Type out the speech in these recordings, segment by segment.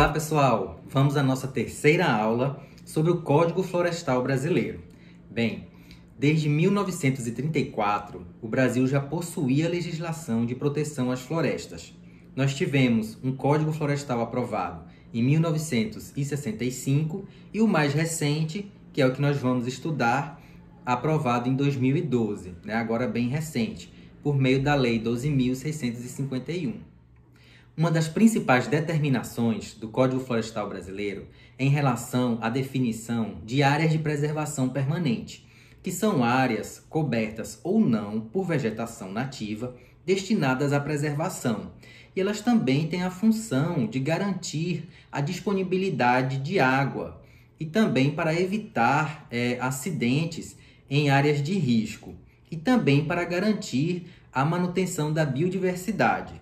Olá pessoal, vamos à nossa terceira aula sobre o Código Florestal Brasileiro. Bem, desde 1934, o Brasil já possuía legislação de proteção às florestas. Nós tivemos um Código Florestal aprovado em 1965 e o mais recente, que é o que nós vamos estudar, aprovado em 2012, agora bem recente, por meio da Lei 12.651. Uma das principais determinações do Código Florestal Brasileiro é em relação à definição de áreas de preservação permanente, que são áreas cobertas ou não por vegetação nativa destinadas à preservação. E elas também têm a função de garantir a disponibilidade de água e também para evitar acidentes em áreas de risco e também para garantir a manutenção da biodiversidade.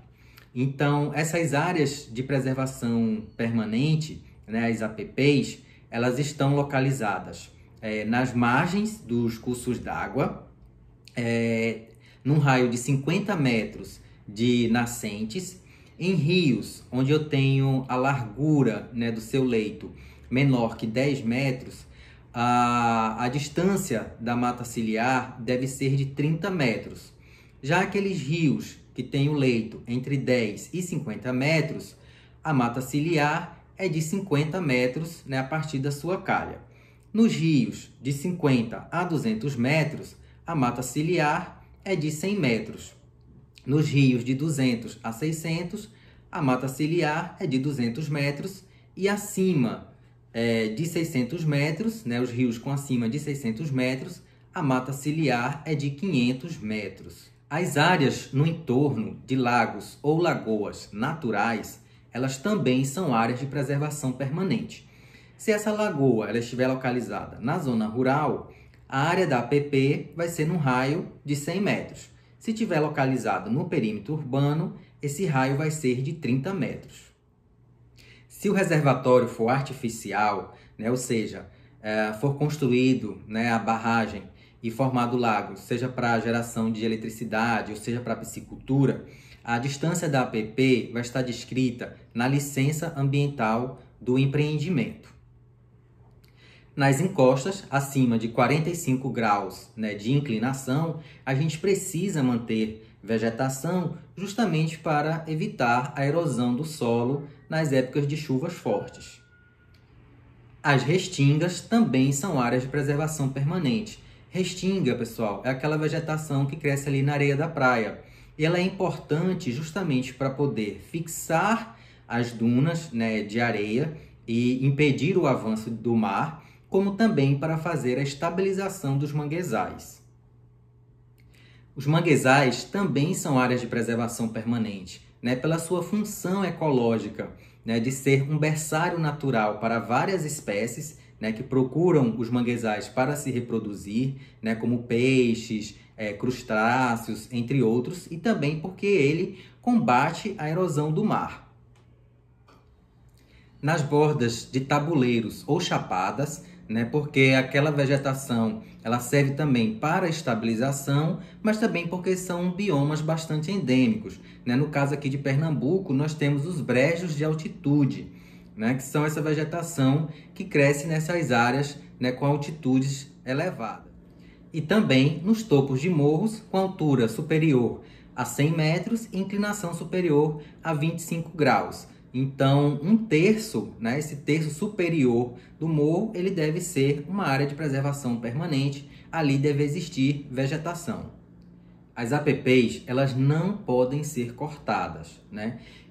Então, essas áreas de preservação permanente, as APPs, elas estão localizadas nas margens dos cursos d'água, num raio de 50 metros de nascentes, em rios, onde eu tenho a largura do seu leito menor que 10 metros, a distância da mata ciliar deve ser de 30 metros. Já aqueles rios que tem o leito entre 10 e 50 metros, a mata ciliar é de 50 metros a partir da sua calha. Nos rios de 50 a 200 metros, a mata ciliar é de 100 metros. Nos rios de 200 a 600, a mata ciliar é de 200 metros e acima de 600 metros, os rios com acima de 600 metros, a mata ciliar é de 500 metros. As áreas no entorno de lagos ou lagoas naturais, elas também são áreas de preservação permanente. Se essa lagoa ela estiver localizada na zona rural, a área da APP vai ser num raio de 100 metros. Se estiver localizado no perímetro urbano, esse raio vai ser de 30 metros. Se o reservatório for artificial, ou seja, for construído a barragem e formado lago, seja para geração de eletricidade ou seja para piscicultura, a distância da APP vai estar descrita na licença ambiental do empreendimento. Nas encostas, acima de 45 graus de inclinação, a gente precisa manter vegetação justamente para evitar a erosão do solo nas épocas de chuvas fortes. As restingas também são áreas de preservação permanente. Restinga, pessoal, é aquela vegetação que cresce ali na areia da praia. E ela é importante justamente para poder fixar as dunas de areia e impedir o avanço do mar, como também para fazer a estabilização dos manguezais. Os manguezais também são áreas de preservação permanente, pela sua função ecológica, de ser um berçário natural para várias espécies que procuram os manguezais para se reproduzir, como peixes, crustáceos, entre outros, e também porque ele combate a erosão do mar. Nas bordas de tabuleiros ou chapadas, porque aquela vegetação ela serve também para estabilização, mas também porque são biomas bastante endêmicos. No caso aqui de Pernambuco, nós temos os brejos de altitude, que são essa vegetação que cresce nessas áreas com altitudes elevadas. E também nos topos de morros com altura superior a 100 metros e inclinação superior a 25 graus. Então, um terço, esse terço superior do morro, ele deve ser uma área de preservação permanente. Ali deve existir vegetação. As APPs, elas não podem ser cortadas,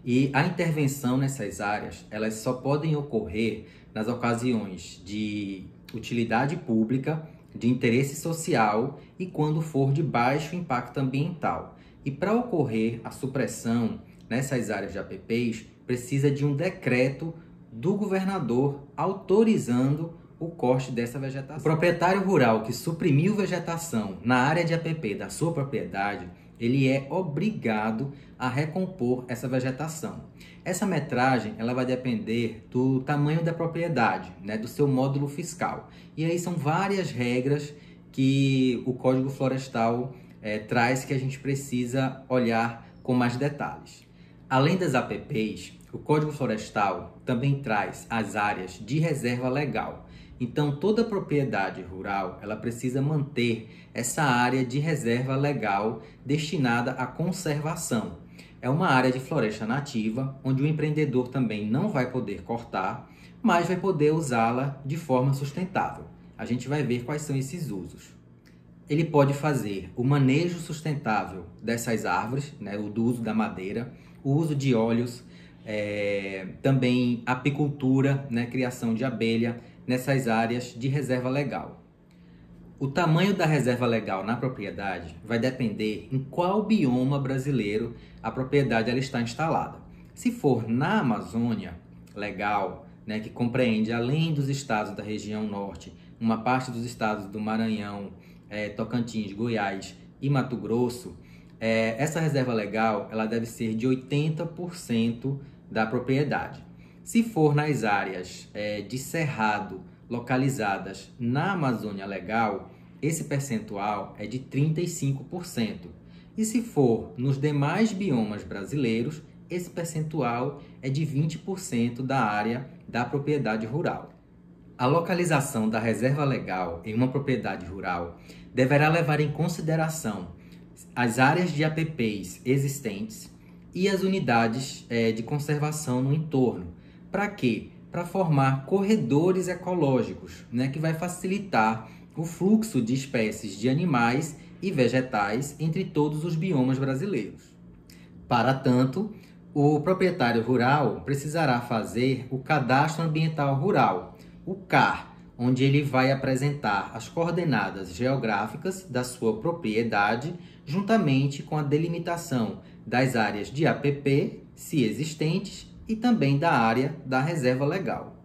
E a intervenção nessas áreas, elas só podem ocorrer nas ocasiões de utilidade pública, de interesse social e quando for de baixo impacto ambiental. E para ocorrer a supressão nessas áreas de APPs, precisa de um decreto do governador autorizando o corte dessa vegetação. O proprietário rural que suprimiu vegetação na área de APP da sua propriedade, ele é obrigado a recompor essa vegetação. Essa metragem ela vai depender do tamanho da propriedade, do seu módulo fiscal. E aí são várias regras que o Código Florestal traz que a gente precisa olhar com mais detalhes. Além das APPs, o Código Florestal também traz as áreas de reserva legal. Então, toda propriedade rural, ela precisa manter essa área de reserva legal destinada à conservação. É uma área de floresta nativa, onde o empreendedor também não vai poder cortar, mas vai poder usá-la de forma sustentável. A gente vai ver quais são esses usos. Ele pode fazer o manejo sustentável dessas árvores, né, o do uso da madeira, o uso de óleos, também apicultura, né, criação de abelha nessas áreas de reserva legal. O tamanho da reserva legal na propriedade vai depender em qual bioma brasileiro a propriedade ela está instalada. Se for na Amazônia legal, né, que compreende além dos estados da região norte, uma parte dos estados do Maranhão, Tocantins, Goiás e Mato Grosso, essa reserva legal ela deve ser de 80% da propriedade. Se for nas áreas de cerrado localizadas na Amazônia legal, esse percentual é de 35%. E se for nos demais biomas brasileiros, esse percentual é de 20% da área da propriedade rural. A localização da reserva legal em uma propriedade rural deverá levar em consideração as áreas de APPs existentes e as unidades de conservação no entorno. Para quê? Para formar corredores ecológicos, né, que vai facilitar o fluxo de espécies de animais e vegetais entre todos os biomas brasileiros. Para tanto, o proprietário rural precisará fazer o Cadastro Ambiental Rural, o CAR, onde ele vai apresentar as coordenadas geográficas da sua propriedade, juntamente com a delimitação das áreas de APP, se existentes, e também da área da reserva legal.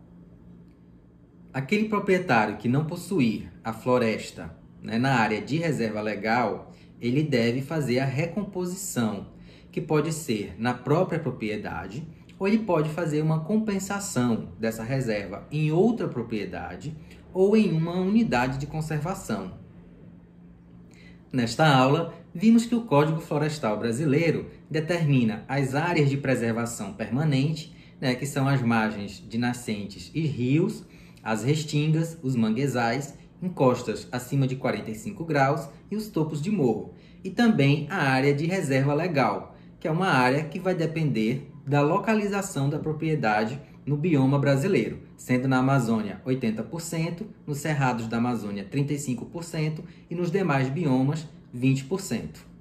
Aquele proprietário que não possuir a floresta, né, na área de reserva legal, ele deve fazer a recomposição, que pode ser na própria propriedade, ou ele pode fazer uma compensação dessa reserva em outra propriedade ou em uma unidade de conservação. Nesta aula, vimos que o Código Florestal Brasileiro determina as áreas de preservação permanente, né, que são as margens de nascentes e rios, as restingas, os manguezais, encostas acima de 45 graus e os topos de morro, e também a área de reserva legal, que é uma área que vai depender da localização da propriedade no bioma brasileiro, sendo na Amazônia 80%, nos cerrados da Amazônia 35% e nos demais biomas 20%.